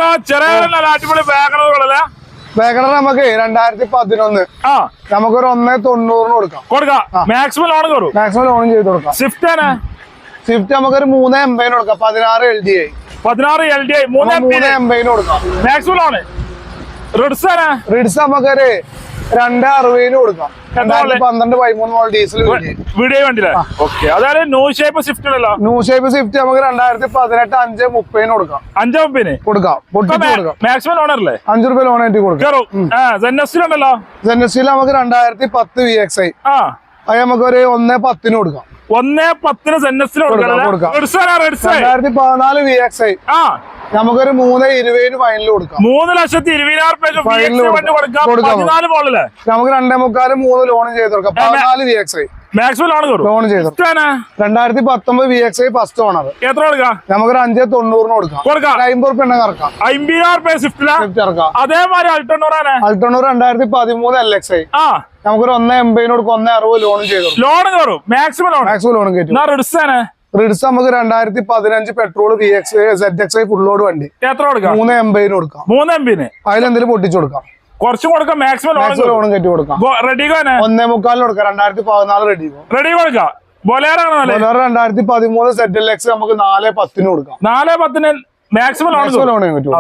വേഗണ ചെറിയ അടിപൊളി വേഗണ വേഗണ നമുക്ക് 2011 നമുക്കൊരു 1.90 കൊടുക്കാം മാക്സിമം ലോൺ കയറും. മാക്സിമം ലോൺ ചെയ്ത് കൊടുക്കാം. സ്വിഫ്റ്റ് നമുക്കൊരു 3.80 കൊടുക്കാം. 16 LDI 3.80 കൊടുക്കാം മാക്സിമം ലോണ്. റിഡ്സ് നമുക്കൊരു 2.60 കൊടുക്കാം. 2012-13 മോഡൽ ഡീസൽ വീഡിയോ വണ്ടിയില്ലേ? അതായത് ന്യൂ ഷേപ്പ് സ്വിഫ്റ്റ് ഉണ്ടല്ലോ. ന്യൂ ഷേപ്പ് സ്വിഫ്റ്റ് നമുക്ക് 2018 5.30 കൊടുക്കാം. 5.30 കൊടുക്കാം. മാക്സിമം ലോണല്ലേ? 5 രൂപ ലോൺ ആയിട്ട് കൊടുക്കാം. ഉണ്ടല്ലോ ജെന്നസിൽ നമുക്ക് 2010 VXI അത് നമുക്കൊരു 1.10 കൊടുക്കാം. 1.10 കൊടുക്കാം. 2014 VXI നമുക്കൊരു 3.20 ഫൈനൽ കൊടുക്കാം. 3,20,000 നമുക്ക് 2.25 ലോൺ ചെയ്ത് കൊടുക്കാം. 14 VXI മാക്സിമം ലോൺ ചെയ്തു. 2019 VXI ഫസ്റ്റ് ഓണർ എത്ര കൊടുക്കാം? നമുക്കൊരു 5.90 കൊടുക്കാം. 50 റുപ്യ ഇറക്കാം. 50,000 സ്വിഫ്റ്റ് ഇറക്കാം. അതേമാതിരി അൾട്ടോണൂർ 2013 LXI നമുക്കൊരു 1.80 കൊടുക്കാം. 1.60 ലോൺ ചെയ്തു. ലോൺ കയറും. മാക്സിമം ലോൺ കയറ്റും. റിഡ്സ് നമുക്ക് 2015 പെട്രോൾ ZXI ഫുൾ ലോഡ് വണ്ടി എത്ര കൊടുക്കാം? 3.80 കൊടുക്കാം. 3.80 അതിലെന്തെങ്കിലും പൊട്ടിച്ചു കൊടുക്കാം. കുറച്ചും കൊടുക്കാം. മാക്സിമം ലോൺ കയറ്റി കൊടുക്കാം. റെഡിഗോ 1.25 കൊടുക്കാം. 2014 റെഡി കൊടുക്കാം. ബൊലേറോ 2013 ZLX നമുക്ക് 4.10 കൊടുക്കാം. 4.10 മാക്സിമം ലോൺ കയറ്റും.